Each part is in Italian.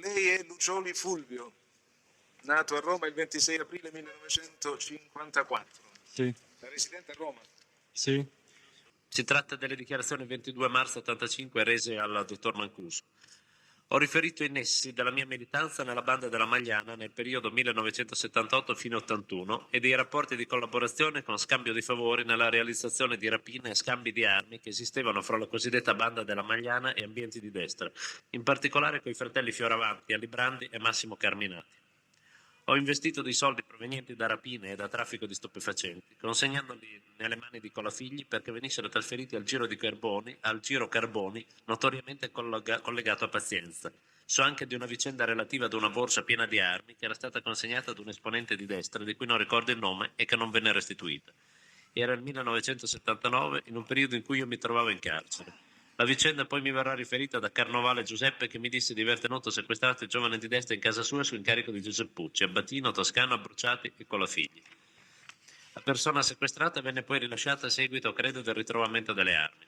lei è Lucioli Fulvio, nato a Roma il 26 aprile 1954. Sì. Residente a Roma. Sì. Si tratta delle dichiarazioni 22 marzo 85 rese al dottor Mancuso. Ho riferito in essi della mia militanza nella banda della Magliana nel periodo 1978 fino 81 e dei rapporti di collaborazione con scambio di favori nella realizzazione di rapine e scambi di armi che esistevano fra la cosiddetta banda della Magliana e ambienti di destra, in particolare con i fratelli Fioravanti, Alibrandi e Massimo Carminati. Ho investito dei soldi provenienti da rapine e da traffico di stupefacenti, consegnandoli nelle mani di Colafigli perché venissero trasferiti al Giro Carboni, notoriamente collegato a Pazienza. So anche di una vicenda relativa ad una borsa piena di armi che era stata consegnata ad un esponente di destra di cui non ricordo il nome e che non venne restituita. Era il 1979, in un periodo in cui io mi trovavo in carcere. La vicenda poi mi verrà riferita da Carnovale Giuseppe, che mi disse di aver tenuto sequestrato il giovane di destra in casa sua su incarico di Giuseppucci, Abbatino, Toscano, Abruciati e Colafigli. La persona sequestrata venne poi rilasciata a seguito, credo, del ritrovamento delle armi.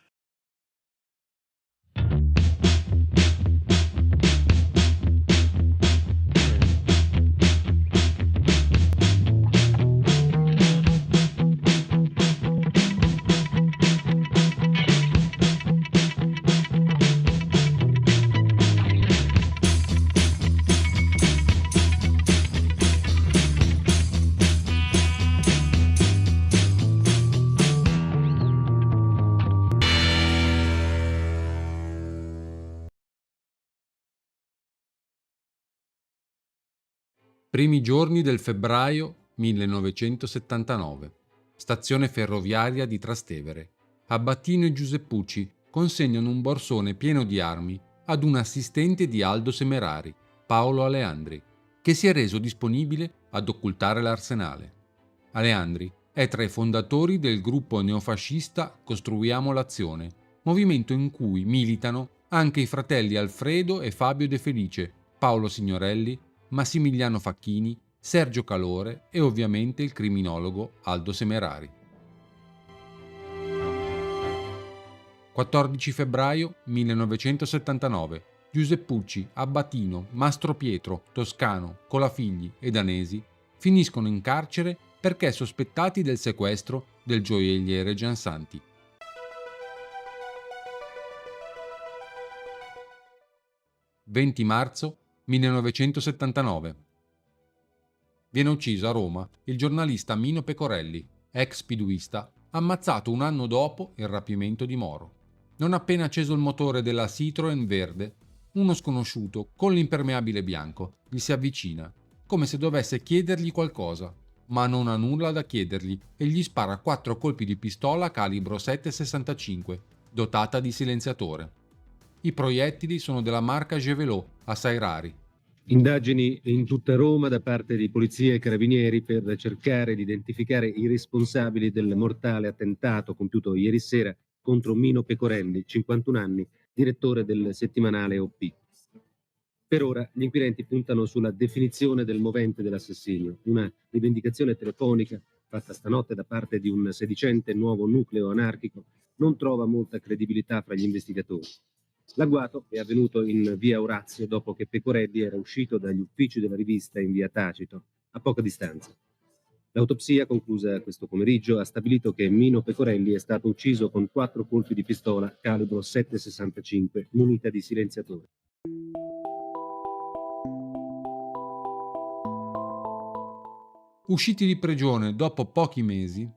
Primi giorni del febbraio 1979. Stazione ferroviaria di Trastevere. Abbatino e Giuseppucci consegnano un borsone pieno di armi ad un assistente di Aldo Semerari, Paolo Aleandri, che si è reso disponibile ad occultare l'arsenale. Aleandri è tra i fondatori del gruppo neofascista Costruiamo l'Azione, movimento in cui militano anche i fratelli Alfredo e Fabio De Felice, Paolo Signorelli, Massimiliano Facchini, Sergio Calore e ovviamente il criminologo Aldo Semerari. 14 febbraio 1979. Giuseppucci, Abbatino, Mastro Pietro, Toscano, Colafigli e Danesi finiscono in carcere perché sospettati del sequestro del gioielliere Giansanti. «20 marzo 1979. Viene ucciso a Roma il giornalista Mino Pecorelli, ex piduista, ammazzato un anno dopo il rapimento di Moro. Non appena acceso il motore della Citroën verde, uno sconosciuto con l'impermeabile bianco gli si avvicina, come se dovesse chiedergli qualcosa, ma non ha nulla da chiedergli e gli spara 4 colpi di pistola calibro 7,65, dotata di silenziatore. I proiettili sono della marca Gevelot, assai rari. Indagini in tutta Roma da parte di polizia e carabinieri per cercare di identificare i responsabili del mortale attentato compiuto ieri sera contro Mino Pecorelli, 51 anni, direttore del settimanale OP. Per ora gli inquirenti puntano sulla definizione del movente dell'assassinio, una rivendicazione telefonica fatta stanotte da parte di un sedicente nuovo nucleo anarchico non trova molta credibilità fra gli investigatori. L'agguato è avvenuto in via Orazio dopo che Pecorelli era uscito dagli uffici della rivista in via Tacito, a poca distanza. L'autopsia, conclusa questo pomeriggio, ha stabilito che Mino Pecorelli è stato ucciso con 4 colpi di pistola calibro 7,65 munita di silenziatore. Usciti di prigione dopo pochi mesi,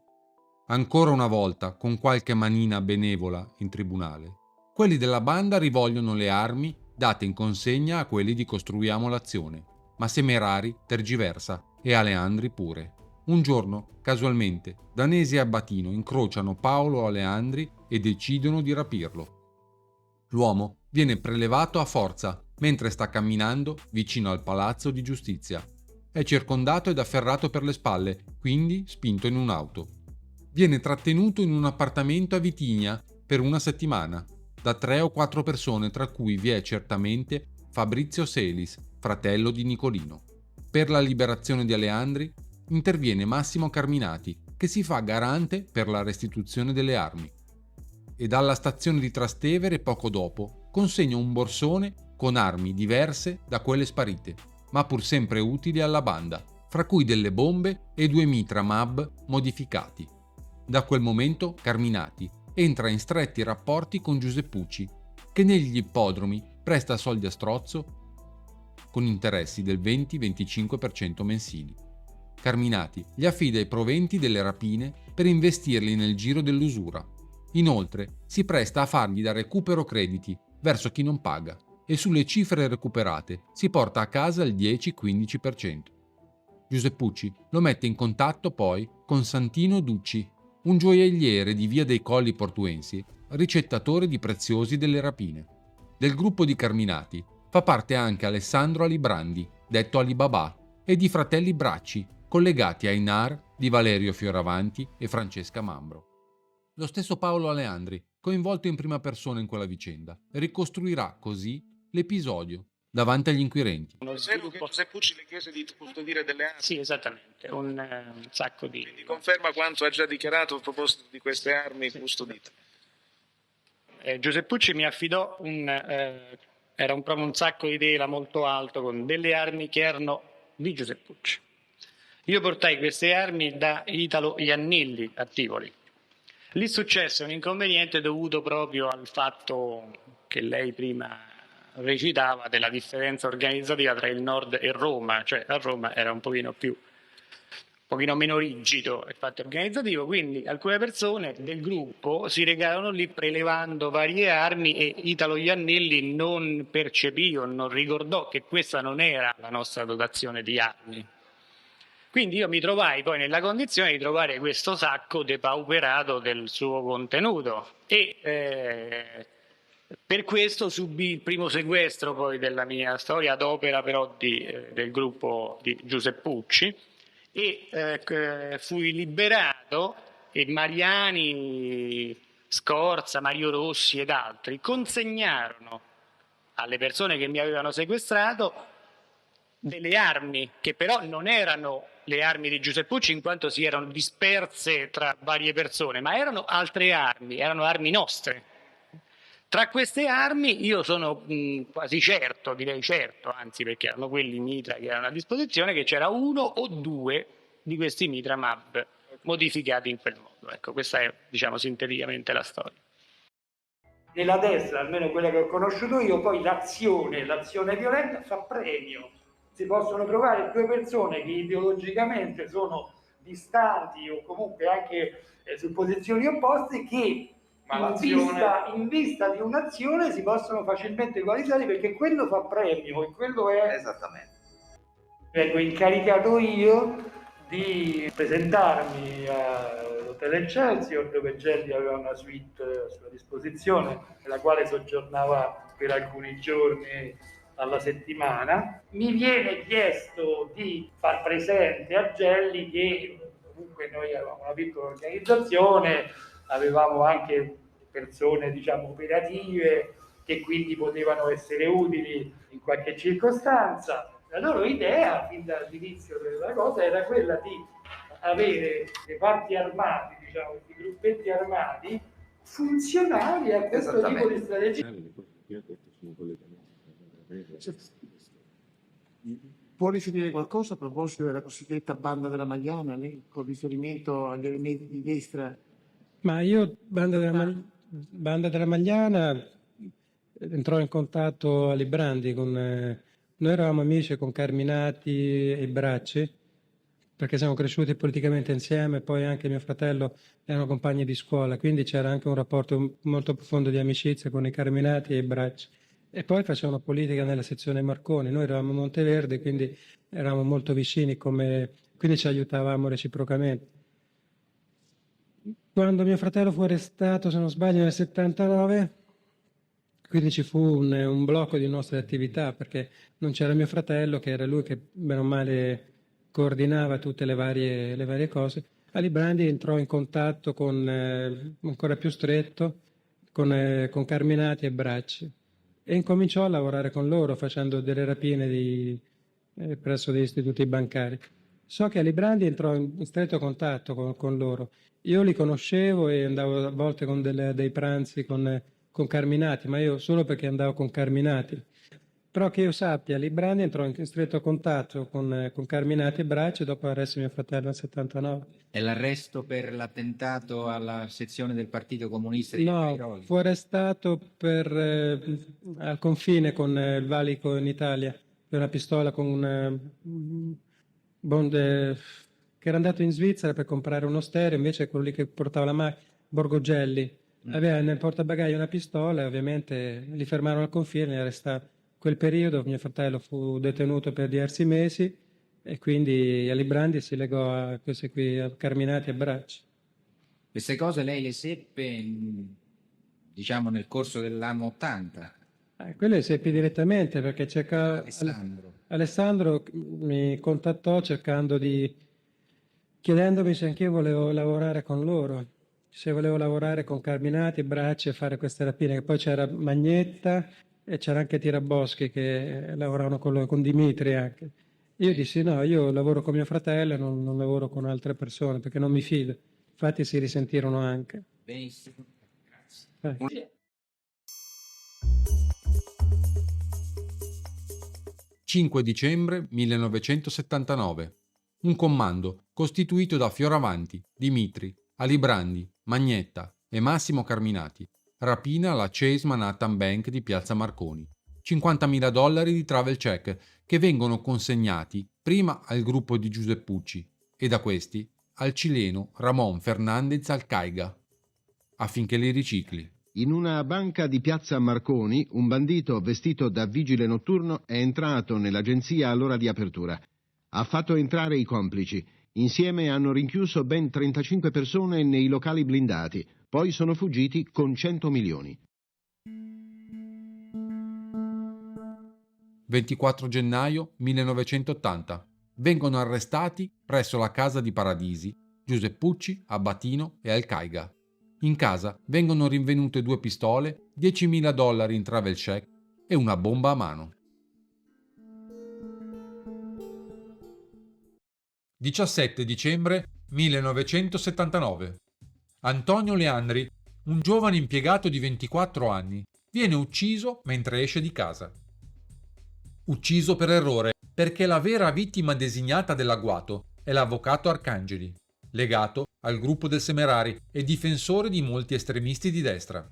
ancora una volta con qualche manina benevola in tribunale, quelli della banda rivogliono le armi date in consegna a quelli di Costruiamo l'Azione, ma Semerari tergiversa e Aleandri pure. Un giorno, casualmente, Danesi e Abbatino incrociano Paolo Aleandri e decidono di rapirlo. L'uomo viene prelevato a forza mentre sta camminando vicino al Palazzo di Giustizia. È circondato ed afferrato per le spalle, quindi spinto in un'auto. Viene trattenuto in un appartamento a Vitigna per una settimana, da 3 o 4 persone, tra cui vi è certamente Fabrizio Selis, fratello di Nicolino. Per la liberazione di Aleandri interviene Massimo Carminati, che si fa garante per la restituzione delle armi. E dalla stazione di Trastevere, poco dopo, consegna un borsone con armi diverse da quelle sparite, ma pur sempre utili alla banda, fra cui delle bombe e 2 mitra MAB modificati. Da quel momento Carminati entra in stretti rapporti con Giuseppucci, che negli ippodromi presta soldi a strozzo con interessi del 20-25% mensili. Carminati gli affida i proventi delle rapine per investirli nel giro dell'usura. Inoltre si presta a fargli da recupero crediti verso chi non paga e sulle cifre recuperate si porta a casa il 10-15%. Giuseppucci lo mette in contatto poi con Santino Ducci, un gioielliere di via dei Colli Portuensi, ricettatore di preziosi delle rapine. Del gruppo di Carminati fa parte anche Alessandro Alibrandi, detto Alibaba, e di fratelli Bracci, collegati ai NAR di Valerio Fioravanti e Francesca Mambro. Lo stesso Paolo Aleandri, coinvolto in prima persona in quella vicenda, ricostruirà così l'episodio davanti agli inquirenti. È vero che Giuseppucci le chiese di custodire delle armi? Sì, esattamente, un sacco di... Quindi conferma quanto ha già dichiarato a proposito di queste armi custodite. Giuseppucci mi affidò proprio un sacco di tela molto alto con delle armi che erano di Giuseppucci. Io portai queste armi da Italo Iannilli a Tivoli. Lì successe un inconveniente dovuto proprio al fatto che lei prima recitava della differenza organizzativa tra il nord e Roma, cioè a Roma era un pochino meno rigido il fatto organizzativo, quindi alcune persone del gruppo si recarono lì prelevando varie armi e Italo Iannelli non percepì o non ricordò che questa non era la nostra dotazione di armi. Quindi io mi trovai poi nella condizione di trovare questo sacco depauperato del suo contenuto e per questo subì il primo sequestro poi della mia storia ad opera però del gruppo di Giuseppucci e fui liberato e Mariani, Scorza, Mario Rossi ed altri consegnarono alle persone che mi avevano sequestrato delle armi che però non erano le armi di Giuseppucci in quanto si erano disperse tra varie persone, ma erano altre armi, erano armi nostre. Tra queste armi io sono quasi certo, direi certo, anzi perché erano quelli mitra che erano a disposizione, che c'era uno o due di questi mitra MAB modificati in quel modo. Ecco, questa è, diciamo, sinteticamente la storia. Nella destra, almeno quella che ho conosciuto io, poi l'azione violenta fa premio. Si possono trovare due persone che ideologicamente sono distanti o comunque anche su posizioni opposte che in vista di un'azione si possono facilmente equalizzare perché quello fa premio e quello è... Esattamente. Vengo incaricato io di presentarmi all'Hotel Excelsior dove Gelli aveva una suite a sua disposizione nella quale soggiornava per alcuni giorni alla settimana. Mi viene chiesto di far presente a Gelli che comunque noi avevamo una piccola organizzazione, avevamo anche persone diciamo operative che quindi potevano essere utili in qualche circostanza. La loro idea fin dall'inizio della cosa era quella di avere le parti armate, diciamo, i gruppetti armati funzionali a questo tipo di strategia. Può riferire qualcosa a proposito della cosiddetta banda della Magliana, con riferimento agli elementi di destra? Ma io, banda della Magliana, entrò in contatto a Librandi noi eravamo amici con Carminati e Bracci, perché siamo cresciuti politicamente insieme, poi anche mio fratello erano compagni di scuola, quindi c'era anche un rapporto molto profondo di amicizia con i Carminati e i Bracci. E poi facevano politica nella sezione Marconi, noi eravamo a Monteverde, quindi eravamo molto vicini, quindi ci aiutavamo reciprocamente. Quando mio fratello fu arrestato, se non sbaglio, nel 79, quindi ci fu un blocco di nostre attività, perché non c'era mio fratello, che era lui che bene o male coordinava tutte le varie cose. Alibrandi entrò in contatto ancora più stretto con Carminati e Bracci e incominciò a lavorare con loro facendo delle rapine presso degli istituti bancari. So che Alibrandi entrò in stretto contatto con loro. Io li conoscevo e andavo a volte con dei pranzi con Carminati, ma io solo perché andavo con Carminati. Però che io sappia, Librandi entrò in stretto contatto con Carminati e Bracci dopo l'arresto di mio fratello nel 79. E l'arresto per l'attentato alla sezione del Partito Comunista di No, Cairoli? fu arrestato al confine con il valico in Italia per una pistola con che era andato in Svizzera per comprare uno stereo, invece quello lì che portava la macchina, Borgogelli, aveva nel portabagagli una pistola e ovviamente li fermarono al confine e li arrestarono. In quel periodo mio fratello fu detenuto per diversi mesi e quindi a Librandi si legò a questi qui, a Carminati e Bracci. Queste cose lei le seppe, diciamo, nel corso dell'anno 80. Quelle seppi direttamente perché Alessandro mi contattò chiedendomi se anch'io volevo lavorare con loro, se volevo lavorare con Carminati, Bracci e fare queste rapine, che poi c'era Magnetta e c'era anche Tiraboschi che lavoravano con Dimitri anche. Io dissi no, io lavoro con mio fratello e non lavoro con altre persone perché non mi fido. Infatti si risentirono anche. Benissimo, grazie. 5 dicembre 1979. Un comando costituito da Fioravanti, Dimitri, Alibrandi, Magnetta e Massimo Carminati rapina alla Chase Manhattan Bank di Piazza Marconi. $50.000 di travel check che vengono consegnati prima al gruppo di Giuseppucci e da questi al cileno Ramon Fernandez Alcaiga affinché li ricicli. In una banca di Piazza Marconi, un bandito vestito da vigile notturno è entrato nell'agenzia all'ora di apertura. Ha fatto entrare i complici. Insieme hanno rinchiuso ben 35 persone nei locali blindati. Poi sono fuggiti con 100 milioni. 24 gennaio 1980. Vengono arrestati presso la casa di Paradisi Giuseppucci, Abbatino e Alcaiga. In casa vengono rinvenute 2 pistole, $10.000 in travel check e una bomba a mano. 17 dicembre 1979. Antonio Leandri, un giovane impiegato di 24 anni, viene ucciso mentre esce di casa. Ucciso per errore perché la vera vittima designata dell'agguato è l'avvocato Arcangeli, legato al gruppo del Semerari e difensore di molti estremisti di destra.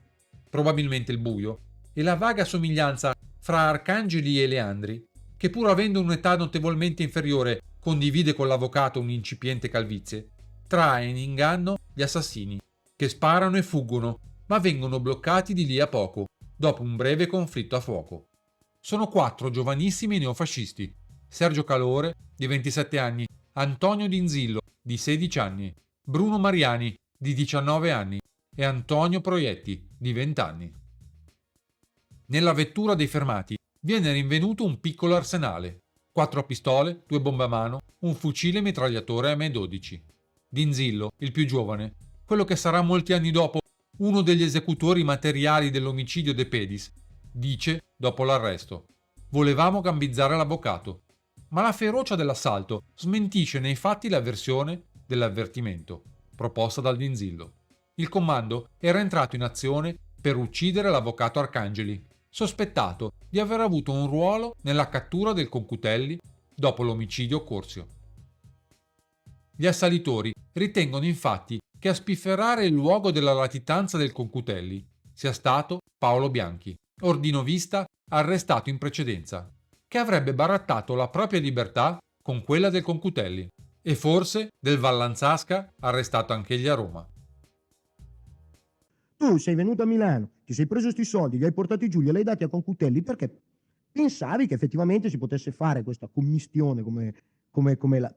Probabilmente il buio e la vaga somiglianza fra Arcangeli e Leandri, che pur avendo un'età notevolmente inferiore condivide con l'avvocato un'incipiente calvizie, trae in inganno gli assassini, che sparano e fuggono, ma vengono bloccati di lì a poco, dopo un breve conflitto a fuoco. Sono 4 giovanissimi neofascisti: Sergio Calore, di 27 anni, Antonio Dinzillo, di 16 anni, Bruno Mariani, di 19 anni e Antonio Proietti, di 20 anni. Nella vettura dei fermati viene rinvenuto un piccolo arsenale: 4 pistole, 2 bombe a mano, un fucile mitragliatore M12. Dinzillo, il più giovane, quello che sarà molti anni dopo uno degli esecutori materiali dell'omicidio De Pedis, dice dopo l'arresto: volevamo gambizzare l'avvocato, ma la ferocia dell'assalto smentisce nei fatti la versione dell'avvertimento proposta dal Dinzillo. Il comando era entrato in azione per uccidere l'avvocato Arcangeli, sospettato di aver avuto un ruolo nella cattura del Concutelli dopo l'omicidio Corzio. Gli assalitori ritengono infatti che a spifferare il luogo della latitanza del Concutelli sia stato Paolo Bianchi, ordinovista arrestato in precedenza, che avrebbe barattato la propria libertà con quella del Concutelli, e forse del Vallanzasca, arrestato anch'egli a Roma. Tu sei venuto a Milano, ti sei preso questi soldi, li hai portati giù, li hai dati a Concutelli perché pensavi che effettivamente si potesse fare questa commistione come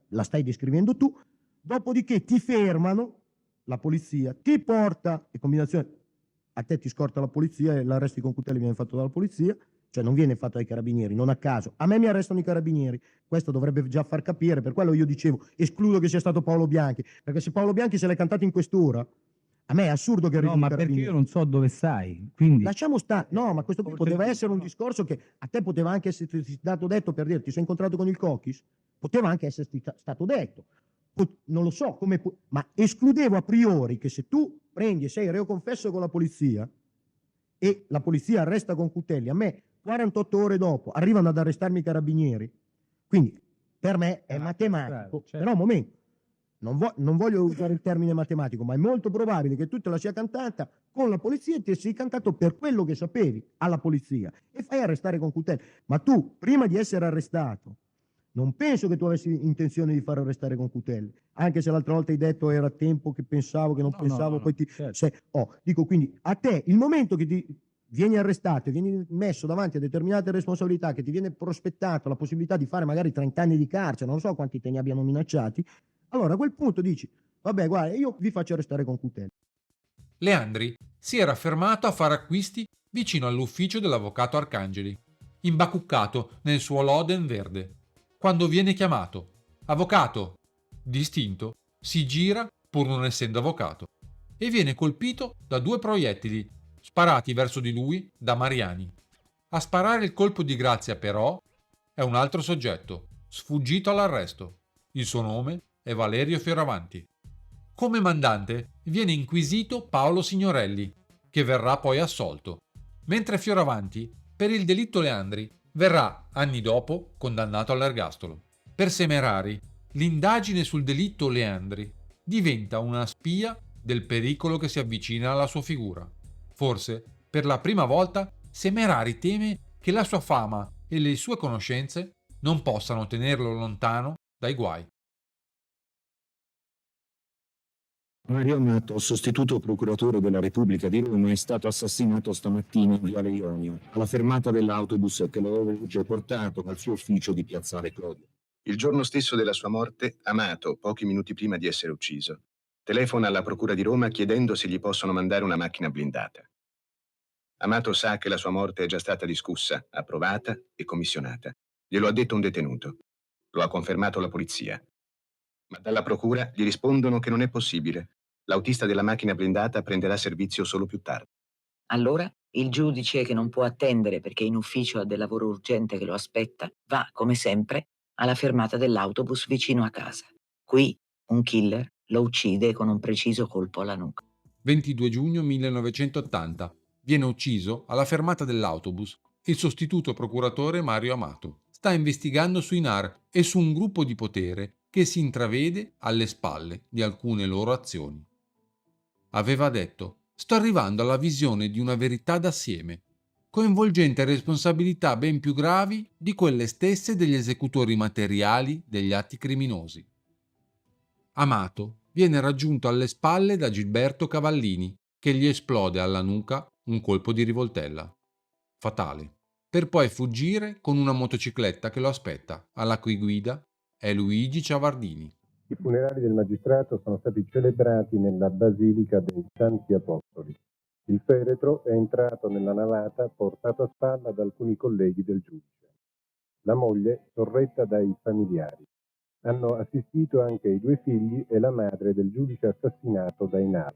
la stai descrivendo tu, dopodiché ti fermano, la polizia ti porta, in combinazione, a te ti scorta la polizia e l'arresto di Concutelli viene fatto dalla polizia, cioè non viene fatto dai carabinieri, non a caso. A me mi arrestano i carabinieri, questo dovrebbe già far capire, per quello io dicevo, escludo che sia stato Paolo Bianchi, perché se Paolo Bianchi se l'è cantato in quest'ora, a me è assurdo che arrivi No, ma perché io non so dove stai, quindi... Lasciamo stare, no, ma questo qui poteva essere un discorso che a te poteva anche essere stato detto, per dire, ti sei incontrato con il Cochis, poteva anche essere stato detto, non lo so, ma escludevo a priori che se tu prendi e sei reo confesso con la polizia e la polizia arresta Concutelli, a me 48 ore dopo arrivano ad arrestarmi i carabinieri. Quindi per me è matematico. certo. Però un momento, non voglio usare il termine matematico, ma è molto probabile che tu te la sia cantata con la polizia e ti sei cantato per quello che sapevi alla polizia e fai arrestare con Cutelli. Ma tu, prima di essere arrestato, non penso che tu avessi intenzione di far arrestare con Cutelli, anche se l'altra volta hai detto era tempo che pensavo, che non pensavo, poi ti... certo. dico quindi a te, il momento che ti vieni arrestato e vieni messo davanti a determinate responsabilità, che ti viene prospettato la possibilità di fare magari 30 anni di carcere, non so quanti te ne abbiano minacciati, allora a quel punto dici, vabbè guarda, io vi faccio arrestare con Cutelli. Leandri si era fermato a fare acquisti vicino all'ufficio dell'avvocato Arcangeli, imbacuccato nel suo loden verde. Quando viene chiamato, avvocato, distinto, si gira pur non essendo avvocato e viene colpito da 2 proiettili sparati verso di lui da Mariani. A sparare il colpo di grazia però è un altro soggetto, sfuggito all'arresto. Il suo nome è Valerio Fioravanti. Come mandante viene inquisito Paolo Signorelli, che verrà poi assolto, mentre Fioravanti, per il delitto Leandri, verrà, anni dopo, condannato all'ergastolo. Per Semerari, l'indagine sul delitto Leandri diventa una spia del pericolo che si avvicina alla sua figura. Forse, per la prima volta, Semerari teme che la sua fama e le sue conoscenze non possano tenerlo lontano dai guai. Mario Amato, sostituto procuratore della Repubblica di Roma, è stato assassinato stamattina in Viale Ionio, alla fermata dell'autobus che lo aveva portato al suo ufficio di Piazzale Clodio. Il giorno stesso della sua morte, Amato, pochi minuti prima di essere ucciso, telefona alla Procura di Roma chiedendo se gli possono mandare una macchina blindata. Amato sa che la sua morte è già stata discussa, approvata e commissionata. Glielo ha detto un detenuto. Lo ha confermato la polizia. Ma dalla Procura gli rispondono che non è possibile. L'autista della macchina blindata prenderà servizio solo più tardi. Allora il giudice, che non può attendere perché in ufficio ha del lavoro urgente che lo aspetta, va, come sempre, alla fermata dell'autobus vicino a casa. Qui un killer lo uccide con un preciso colpo alla nuca. 22 giugno 1980. Viene ucciso alla fermata dell'autobus il sostituto procuratore Mario Amato. Sta investigando sui NAR e su un gruppo di potere che si intravede alle spalle di alcune loro azioni. Aveva detto: sto arrivando alla visione di una verità d'assieme, coinvolgente responsabilità ben più gravi di quelle stesse degli esecutori materiali degli atti criminosi. Amato viene raggiunto alle spalle da Gilberto Cavallini, che gli esplode alla nuca un colpo di rivoltella, fatale, per poi fuggire con una motocicletta che lo aspetta, alla cui guida è Luigi Ciavardini. I funerali del magistrato sono stati celebrati nella Basilica dei Santi Apostoli. Il feretro è entrato nella navata portato a spalla da alcuni colleghi del giudice. La moglie sorretta dai familiari. Hanno assistito anche i 2 figli e la madre del giudice assassinato dai NAR.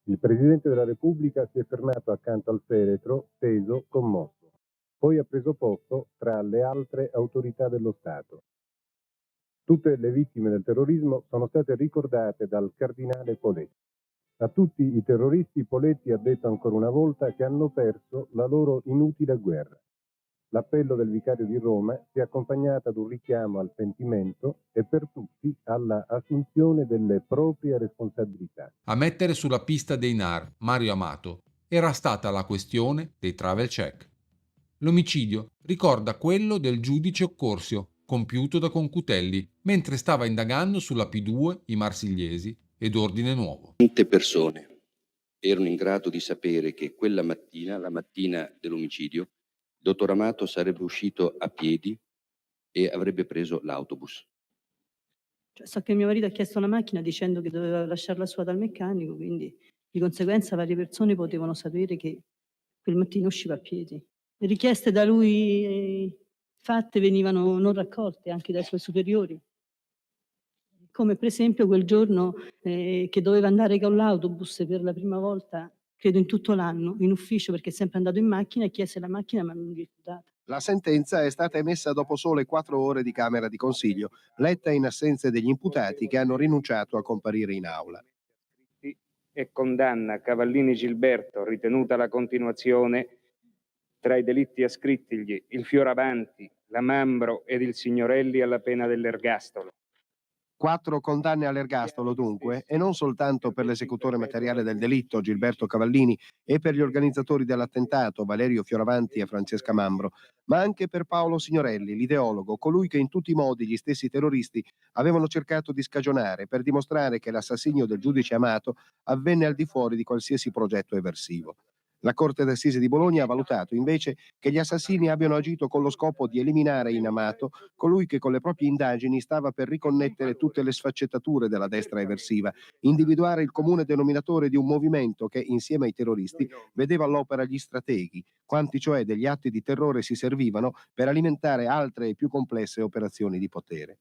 Il Presidente della Repubblica si è fermato accanto al feretro, teso, commosso. Poi ha preso posto tra le altre autorità dello Stato. Tutte le vittime del terrorismo sono state ricordate dal cardinale Poletti. A tutti i terroristi Poletti ha detto ancora una volta che hanno perso la loro inutile guerra. L'appello del vicario di Roma si è accompagnato ad un richiamo al pentimento e per tutti alla assunzione delle proprie responsabilità. A mettere sulla pista dei NAR Mario Amato era stata la questione dei travel check. L'omicidio ricorda quello del giudice Occorsio, compiuto da Concutelli, mentre stava indagando sulla P2, i Marsigliesi ed Ordine Nuovo. Quante persone erano in grado di sapere che quella mattina, la mattina dell'omicidio, il dottor Amato sarebbe uscito a piedi e avrebbe preso l'autobus? Cioè, so che mio marito ha chiesto una macchina dicendo che doveva lasciarla sua dal meccanico, quindi di conseguenza varie persone potevano sapere che quel mattino usciva a piedi. Le richieste da lui fatte venivano non raccolte anche dai suoi superiori, come per esempio quel giorno che doveva andare con l'autobus per la prima volta, credo in tutto l'anno, in ufficio, perché è sempre andato in macchina e chiese la macchina ma non gli fu data. La sentenza è stata emessa dopo sole 4 ore di Camera di Consiglio, letta in assenza degli imputati che hanno rinunciato a comparire in aula. E condanna Cavallini Gilberto, ritenuta la continuazione, tra i delitti ascrittigli il Fioravanti, la Mambro ed il Signorelli alla pena dell'ergastolo. 4 condanne all'ergastolo dunque, e non soltanto per l'esecutore materiale del delitto, Gilberto Cavallini, e per gli organizzatori dell'attentato, Valerio Fioravanti e Francesca Mambro, ma anche per Paolo Signorelli, l'ideologo, colui che in tutti i modi gli stessi terroristi avevano cercato di scagionare per dimostrare che l'assassinio del giudice Amato avvenne al di fuori di qualsiasi progetto eversivo. La Corte d'Assise di Bologna ha valutato invece che gli assassini abbiano agito con lo scopo di eliminare in Amato colui che con le proprie indagini stava per riconnettere tutte le sfaccettature della destra eversiva, individuare il comune denominatore di un movimento che, insieme ai terroristi, vedeva all'opera gli strateghi, quanti cioè degli atti di terrore si servivano per alimentare altre e più complesse operazioni di potere.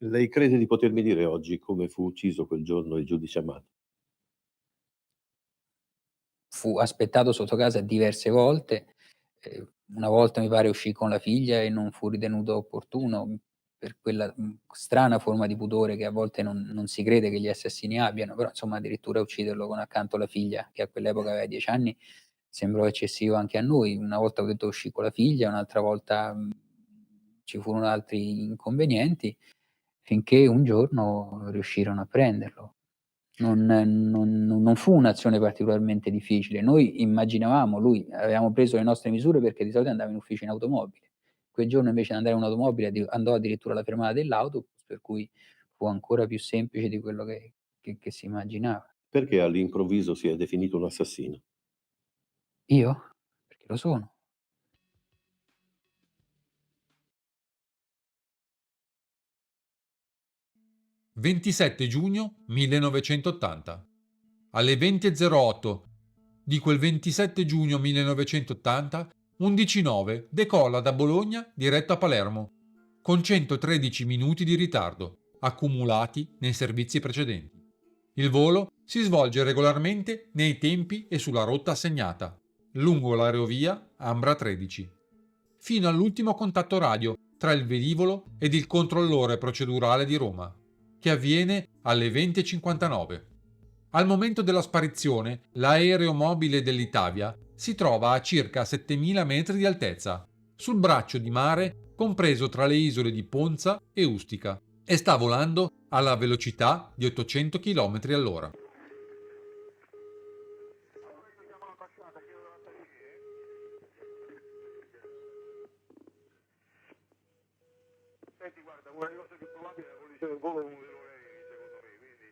Lei crede di potermi dire oggi come fu ucciso quel giorno il giudice Amato? Fu aspettato sotto casa diverse volte, una volta mi pare uscì con la figlia e non fu ritenuto opportuno per quella, strana forma di pudore che a volte non si crede che gli assassini abbiano, però insomma addirittura ucciderlo con accanto la figlia, che a quell'epoca aveva 10 anni, sembrò eccessivo anche a noi. Una volta ho detto uscì con la figlia, un'altra volta, ci furono altri inconvenienti, finché un giorno riuscirono a prenderlo. Non fu un'azione particolarmente difficile. Noi immaginavamo, avevamo preso le nostre misure perché di solito andava in ufficio in automobile. Quel giorno invece di andare in automobile andò addirittura alla fermata dell'autobus, per cui fu ancora più semplice di quello che si immaginava. Perché all'improvviso si è definito un assassino? Io? Perché lo sono. «27 giugno 1980. Alle 20:08 di quel 27 giugno 1980, un DC-9 decolla da Bologna diretto a Palermo, con 113 minuti di ritardo, accumulati nei servizi precedenti. Il volo si svolge regolarmente nei tempi e sulla rotta assegnata, lungo l'aerovia Ambra 13, fino all'ultimo contatto radio tra il velivolo ed il controllore procedurale di Roma, che avviene alle 20:59. Al momento della sparizione, l'aereo mobile dell'Itavia si trova a circa 7.000 metri di altezza, sul braccio di mare compreso tra le isole di Ponza e Ustica, e sta volando alla velocità di 800 km all'ora. Senti, guarda, una delle cose più probabili è la condizione del volo uno dei loro aerei, secondo me, quindi...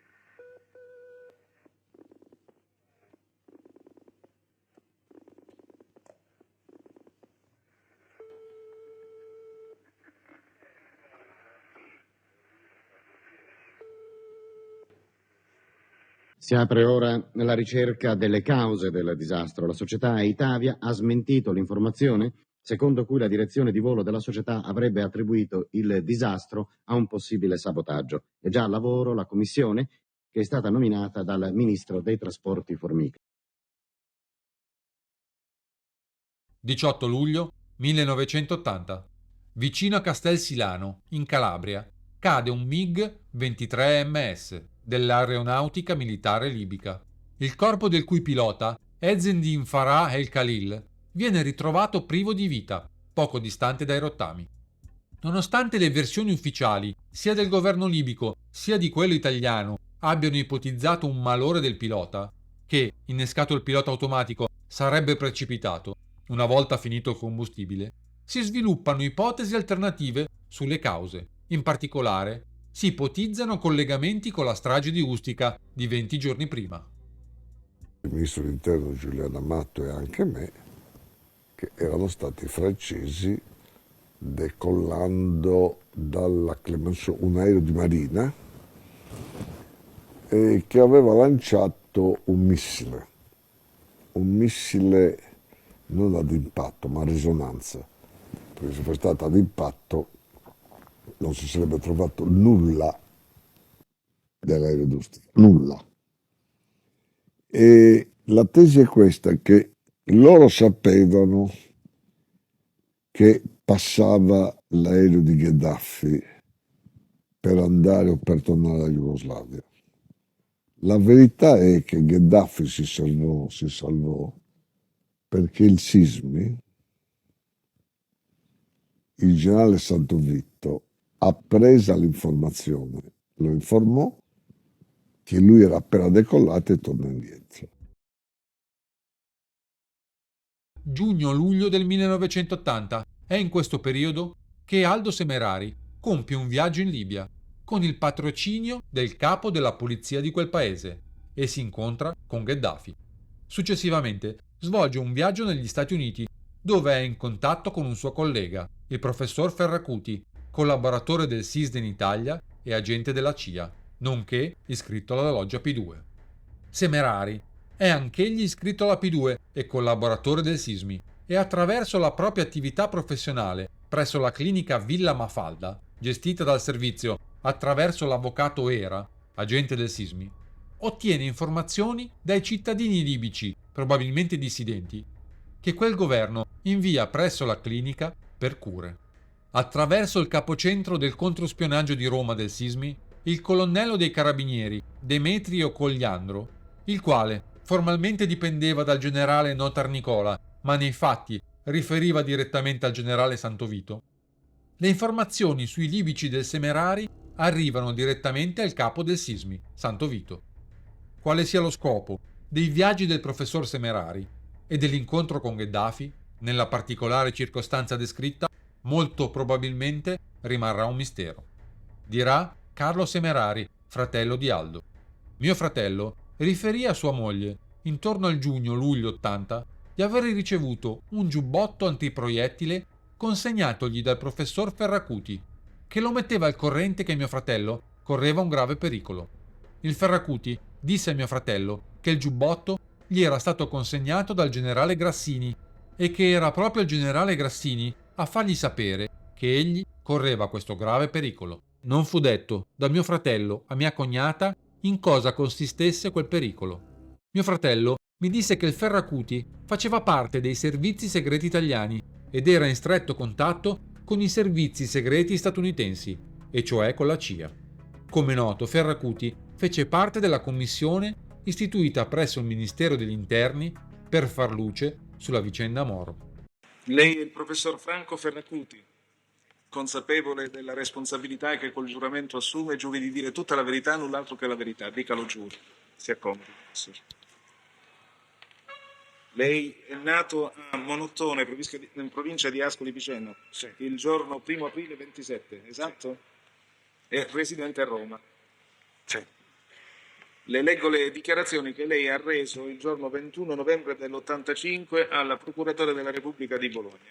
Si apre ora la ricerca delle cause del disastro. La società Itavia ha smentito l'informazione secondo cui la direzione di volo della società avrebbe attribuito il disastro a un possibile sabotaggio. È già al lavoro la commissione che è stata nominata dal ministro dei trasporti Formica. 18 luglio 1980. Vicino a Castelsilano, in Calabria, cade un MiG-23MS dell'aeronautica militare libica. Il corpo del cui pilota, Ezzedine Farah El Khalil, viene ritrovato privo di vita, poco distante dai rottami. Nonostante le versioni ufficiali, sia del governo libico sia di quello italiano, abbiano ipotizzato un malore del pilota, che, innescato il pilota automatico, sarebbe precipitato una volta finito il combustibile, si sviluppano ipotesi alternative sulle cause. In particolare, si ipotizzano collegamenti con la strage di Ustica di 20 giorni prima. Il ministro dell'Interno Giuliano Amato e anche me, che erano stati francesi decollando dalla Clemenceau, un aereo di marina, che aveva lanciato un missile non ad impatto ma a risonanza, perché se fosse stato ad impatto non si sarebbe trovato nulla dell'aereo d'Ustica, nulla. E la tesi è questa, che loro sapevano che passava l'aereo di Gheddafi per andare o per tornare alla Jugoslavia. La verità è che Gheddafi si salvò perché il Sismi, il generale Santovito, appresa l'informazione, lo informò che lui era appena decollato e tornò indietro. Giugno-luglio del 1980 è in questo periodo che Aldo Semerari compie un viaggio in Libia con il patrocinio del capo della polizia di quel paese e si incontra con Gheddafi. Successivamente svolge un viaggio negli Stati Uniti dove è in contatto con un suo collega, il professor Ferracuti, collaboratore del SISD in Italia e agente della CIA, nonché iscritto alla loggia P2. Semerari è anch'egli iscritto alla P2 e collaboratore del Sismi e attraverso la propria attività professionale presso la clinica Villa Mafalda, gestita dal servizio attraverso l'avvocato Era, agente del Sismi, ottiene informazioni dai cittadini libici, probabilmente dissidenti, che quel governo invia presso la clinica per cure. Attraverso il capocentro del controspionaggio di Roma del Sismi, il colonnello dei carabinieri Demetrio Cogliandro, il quale formalmente dipendeva dal generale Notar Nicola, ma nei fatti riferiva direttamente al generale Santovito, le informazioni sui libici del Semerari arrivano direttamente al capo del Sismi, Santovito. Quale sia lo scopo dei viaggi del professor Semerari e dell'incontro con Gheddafi, nella particolare circostanza descritta, molto probabilmente rimarrà un mistero. Dirà Carlo Semerari, fratello di Aldo. Mio fratello riferì a sua moglie, intorno al giugno-luglio 80, di aver ricevuto un giubbotto antiproiettile consegnatogli dal professor Ferracuti, che lo metteva al corrente che mio fratello correva un grave pericolo. Il Ferracuti disse a mio fratello che il giubbotto gli era stato consegnato dal generale Grassini e che era proprio il generale Grassini a fargli sapere che egli correva questo grave pericolo. Non fu detto da mio fratello a mia cognata in cosa consistesse quel pericolo. Mio fratello mi disse che il Ferracuti faceva parte dei servizi segreti italiani ed era in stretto contatto con i servizi segreti statunitensi, e cioè con la CIA. Come noto, Ferracuti fece parte della commissione istituita presso il Ministero degli Interni per far luce sulla vicenda Moro. Lei è il professor Franco Ferracuti, consapevole della responsabilità che col giuramento assume, giuri di dire tutta la verità, null'altro che la verità. Dica lo giuro. Si accomodi, professore. Lei è nato a Monottone, in provincia di Ascoli Piceno, il giorno 1 aprile 27, esatto? È residente a Roma. Le leggo le dichiarazioni che lei ha reso il giorno 21 novembre dell'85 alla Procuratore della Repubblica di Bologna.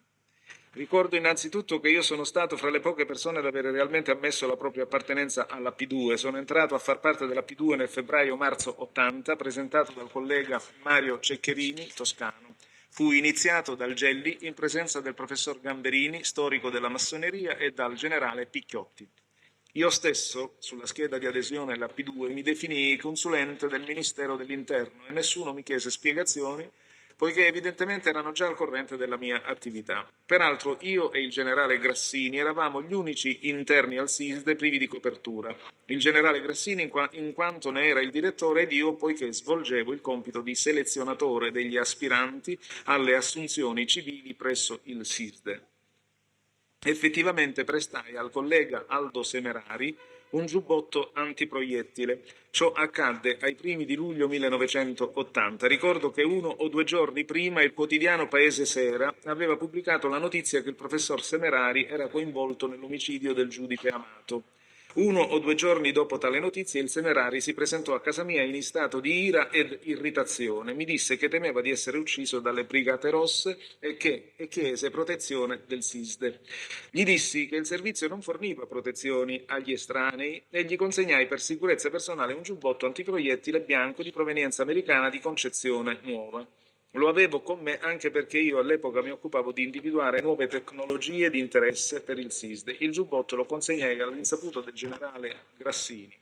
Ricordo innanzitutto che io sono stato fra le poche persone ad avere realmente ammesso la propria appartenenza alla P2. Sono entrato a far parte della P2 nel febbraio-marzo 80, presentato dal collega Mario Ceccherini, toscano. Fu iniziato dal Gelli in presenza del professor Gamberini, storico della massoneria, e dal generale Picchiotti. Io stesso, sulla scheda di adesione alla P2, mi definii consulente del Ministero dell'Interno e nessuno mi chiese spiegazioni, poiché evidentemente erano già al corrente della mia attività. Peraltro io e il generale Grassini eravamo gli unici interni al SISD privi di copertura. Il generale Grassini in quanto ne era il direttore ed io poiché svolgevo il compito di selezionatore degli aspiranti alle assunzioni civili presso il SISD. Effettivamente prestai al collega Aldo Semerari un giubbotto antiproiettile. Ciò accadde ai primi di luglio 1980. Ricordo che 1 o 2 giorni prima il quotidiano Paese Sera aveva pubblicato la notizia che il professor Semerari era coinvolto nell'omicidio del giudice Amato. 1 o 2 giorni dopo tale notizia il Semerari si presentò a casa mia in stato di ira ed irritazione. Mi disse che temeva di essere ucciso dalle Brigate Rosse e chiese protezione del SISD. Gli dissi che il servizio non forniva protezioni agli estranei e gli consegnai per sicurezza personale un giubbotto antiproiettile bianco di provenienza americana di concezione nuova. Lo avevo con me anche perché io all'epoca mi occupavo di individuare nuove tecnologie di interesse per il SISD. Il giubbotto lo consegnai all'insaputo del generale Grassini.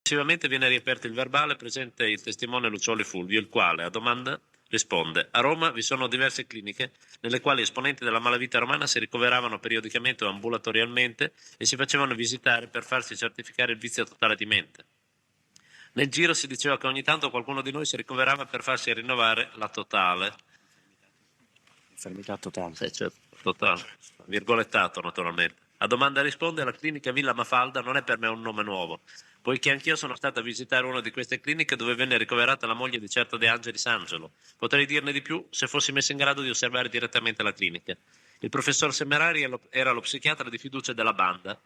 Successivamente viene riaperto il verbale presente il testimone Lucioli Fulvio, il quale a domanda risponde: a Roma vi sono diverse cliniche nelle quali esponenti della malavita romana si ricoveravano periodicamente o ambulatorialmente e si facevano visitare per farsi certificare il vizio totale di mente. Nel giro si diceva che ogni tanto qualcuno di noi si ricoverava per farsi rinnovare la totale. Infermità totale. Sì, certo, totale. Virgolettato naturalmente. A domanda risponde: la clinica Villa Mafalda non è per me un nome nuovo, poiché anch'io sono stato a visitare una di queste cliniche dove venne ricoverata la moglie di certo De Angelis Angelo. Potrei dirne di più se fossi messo in grado di osservare direttamente la clinica. Il professor Semerari era lo psichiatra di fiducia della banda.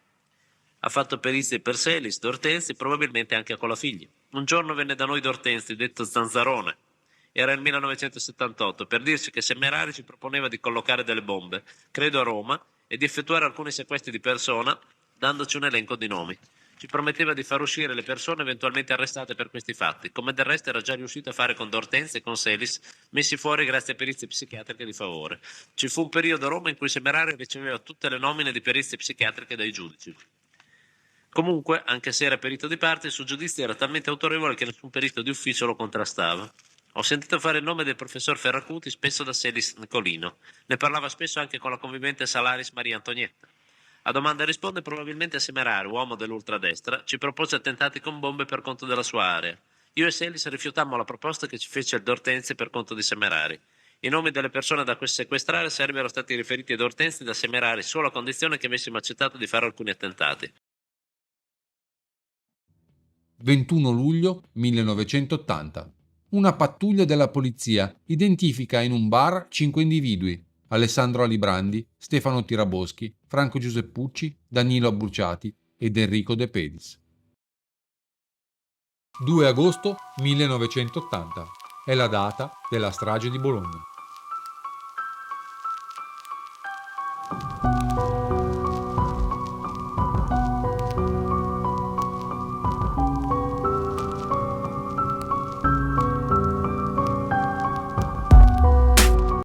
Ha fatto perizie per Selis, D'Ortensi, probabilmente anche a Colafigli. Un giorno venne da noi D'Ortensi, detto Zanzarone. Era il 1978, per dirci che Semerari ci proponeva di collocare delle bombe, credo a Roma, e di effettuare alcuni sequestri di persona, dandoci un elenco di nomi. Ci prometteva di far uscire le persone eventualmente arrestate per questi fatti, come del resto era già riuscito a fare con D'Ortensi e con Selis, messi fuori grazie a perizie psichiatriche di favore. Ci fu un periodo a Roma in cui Semerari riceveva tutte le nomine di perizie psichiatriche dai giudici. Comunque, anche se era perito di parte, il suo giudizio era talmente autorevole che nessun perito di ufficio lo contrastava. Ho sentito fare il nome del professor Ferracuti spesso da Selis Nicolino. Ne parlava spesso anche con la convivente Salaris Maria Antonietta. A domanda risponde probabilmente Semerari, uomo dell'ultradestra, ci propose attentati con bombe per conto della sua area. Io e Selis rifiutammo la proposta che ci fece il D'Ortensi per conto di Semerari. I nomi delle persone da sequestrare sarebbero stati riferiti ad D'Ortensi da Semerari solo a condizione che avessimo accettato di fare alcuni attentati. 21 luglio 1980. Una pattuglia della polizia identifica in un bar 5 individui: Alessandro Alibrandi, Stefano Tiraboschi, Franco Giuseppucci, Danilo Abbruciati ed Enrico De Pedis. 2 agosto 1980 è la data della strage di Bologna.